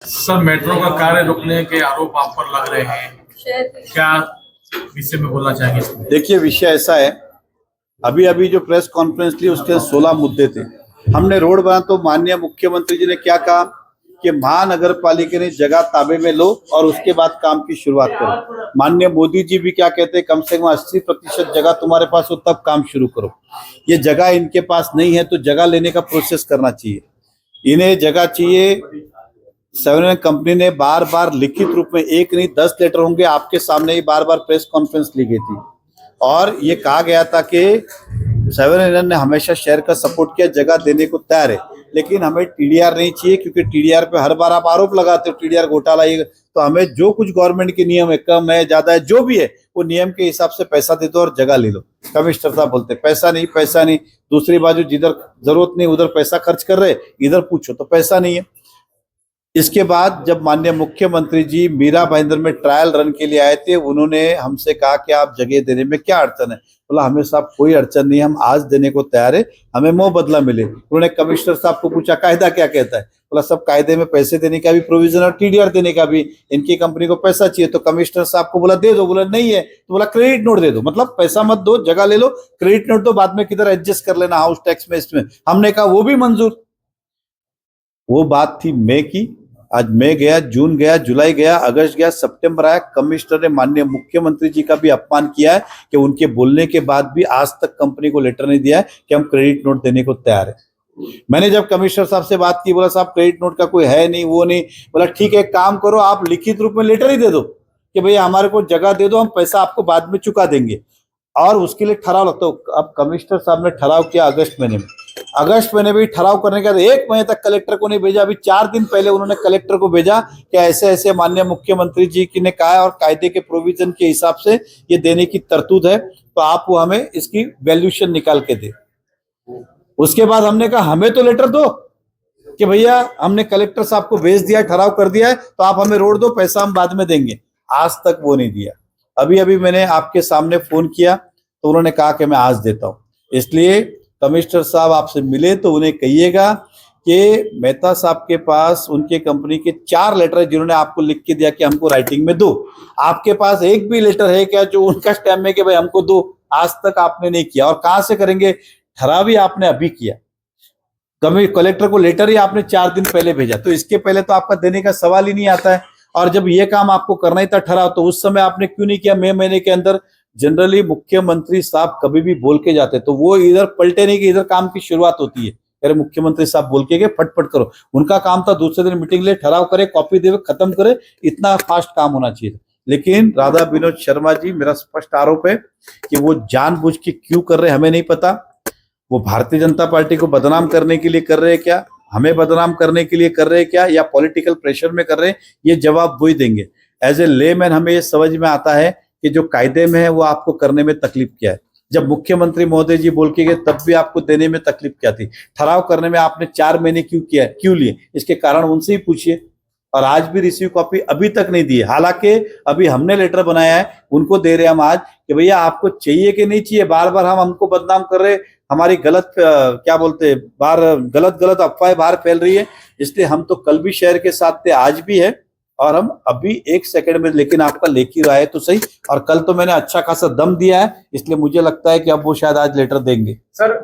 Sir, metro का कार्य रुकने के आरोप आप पर लग रहे हैं, क्या विषय में बोलना चाहेंगे इसमें? देखिए, विषय ऐसा है, अभी अभी जो प्रेस कॉन्फ्रेंस ली उसके 16 मुद्दे थे। हमने रोड बना तो माननीय मुख्यमंत्री जी ने क्या कहा कि महानगर पालिका ने जगह ताबे में लो और उसके बाद काम की शुरुआत करो। माननीय मोदी जी भी क्या कहते हैं, कम से कम 80% जगह तुम्हारे पास हो तब काम शुरू करो। ये जगह इनके पास नहीं है तो जगह लेने का प्रोसेस करना चाहिए। इन्हें जगह चाहिए। सेवन कंपनी ने बार बार लिखित रूप में, एक नहीं 10 लेटर होंगे, आपके सामने ही बार बार प्रेस कॉन्फ्रेंस ली गई थी और ये कहा गया था कि सेवन ने हमेशा शहर का सपोर्ट किया, जगह देने को तैयार है, लेकिन हमें टीडीआर नहीं चाहिए, क्योंकि टीडीआर पे हर बार आप आरोप लगाते हो टीडीआर घोटाला। ये तो हमें जो कुछ गवर्नमेंट के नियम है, कम है ज्यादा है जो भी है, वो नियम के हिसाब से पैसा दे दो और जगह ले लो। कमिश्नर साहब बोलते पैसा नहीं पैसा नहीं, दूसरी बाजू जिधर जरूरत नहीं उधर पैसा खर्च कर रहे, इधर पूछो तो पैसा नहीं है। इसके बाद जब माननीय मुख्यमंत्री जी मीरा भाईंदर में ट्रायल रन के लिए आए थे, उन्होंने हमसे कहा कि आप जगह देने में क्या अड़चन है। बोला हमें साहब कोई अड़चन नहीं है, हम आज देने को तैयार है, हमें मुंह बदला मिले। उन्होंने कमिश्नर साहब को पूछा कायदा क्या कहता है। बोला सब कायदे में पैसे देने का भी प्रोविजन और टीडीआर देने का भी, इनकी कंपनी को पैसा चाहिए। तो कमिश्नर साहब को बोला दे दो, बोला नहीं है तो बोला क्रेडिट नोट दे दो, मतलब पैसा मत दो, जगह ले लो, क्रेडिट नोट दो, बाद में किधर एडजस्ट कर लेना हाउस टैक्स में इसमें। हमने कहा वो भी मंजूर। वो बात थी मई की। आज मई गया, जून गया, जुलाई गया, अगस्त गया, सितंबर आया। कमिश्नर ने माननीय मुख्यमंत्री जी का भी अपमान किया है कि उनके बोलने के बाद भी आज तक कंपनी को लेटर नहीं दिया है कि हम क्रेडिट नोट देने को तैयार है। मैंने जब कमिश्नर साहब से बात की, बोला साहब क्रेडिट नोट का कोई है नहीं, वो नहीं। बोला ठीक है, काम करो, आप लिखित रूप में लेटर ही दे दो कि भैया हमारे को जगह दे दो, हम पैसा आपको बाद में चुका देंगे, और उसके लिए ठहराव लगता है। अब कमिश्नर साहब ने ठहराव किया अगस्त महीने में। अगस्त महीने में ठहराव करने के बाद 1 महीने तक कलेक्टर को नहीं भेजा। अभी 4 दिन पहले उन्होंने कलेक्टर को भेजा कि ऐसे ऐसे माननीय मुख्यमंत्री जी की ने कहा है और कायदे के प्रोविजन के हिसाब से ये देने की तरतूद है, तो आप वो हमें इसकी वैल्यूएशन निकाल के दे। उसके बाद हमने कहा हमें तो लेटर दो कि भैया हमने कलेक्टर साहब को भेज दिया, ठहराव कर दिया है, तो आप हमें रोड दो, पैसा हम बाद में देंगे। आज तक वो नहीं दिया। अभी अभी मैंने आपके सामने फोन किया तो उन्होंने कहा कि मैं आज देता हूं। इसलिए कमिश्नर साहब आपसे मिले तो उन्हें कहिएगा कि मेहता साहब के पास उनके कंपनी के 4 लेटर है जिन्होंने आपको लिख के दिया कि हमको राइटिंग में दो। आपके पास एक भी लेटर है क्या जो उनका स्टैम्प में कि भाई हमको दो? आज तक आपने नहीं किया। और कहां से करेंगे? ठहराव ही आपने अभी किया, कलेक्टर को लेटर ही आपने 4 दिन पहले भेजा, तो इसके पहले तो आपका देने का सवाल ही नहीं आता है। और जब ये काम आपको करना ही था ठहराव, तो उस समय आपने क्यों नहीं किया मई महीने के अंदर? जनरली मुख्यमंत्री साहब कभी भी बोल के जाते तो वो इधर पलटे नहीं कि इधर काम की शुरुआत होती है। अरे मुख्यमंत्री साहब बोल के गए, फटफट करो। उनका काम था दूसरे दिन मीटिंग ले, ठहराव करे, कॉपी दे, खत्म करे, इतना फास्ट काम होना चाहिए। लेकिन राधा विनोद शर्मा जी, मेरा स्पष्ट आरोप है कि वो जानबूझ के क्यों कर रहे हमें नहीं पता। वो भारतीय जनता पार्टी को बदनाम करने के लिए कर रहे हैं क्या, हमें बदनाम करने के लिए कर रहे हैं क्या, या पॉलिटिकल प्रेशर में कर रहे हैं, ये जवाब वो ही देंगे। एज ए लेमैन हमें ये समझ में आता है कि जो कायदे में है वो आपको करने में तकलीफ क्या है। जब मुख्यमंत्री महोदय जी बोल के गए तब भी आपको देने में तकलीफ क्या थी? ठहराव करने में आपने 4 महीने क्यों किया, क्यों लिए? इसके कारण उनसे ही पूछिए। और आज भी रिसीव कॉपी अभी तक नहीं दी है, हालांकि अभी हमने लेटर बनाया है, उनको दे रहे हैं हम आज कि भैया आपको चाहिए कि नहीं चाहिए। बार बार हमको बदनाम कर रहे, हमारी गलत क्या बोलते बार गलत अफवाहें बाहर फैल रही है। इसलिए हम तो कल भी शहर के साथ थे, आज भी है, और हम अभी 1 सेकंड में, लेकिन आपका लेखी राय तो सही। और कल तो मैंने अच्छा खासा दम दिया है, इसलिए मुझे लगता है कि अब वो शायद आज लेटर देंगे। सर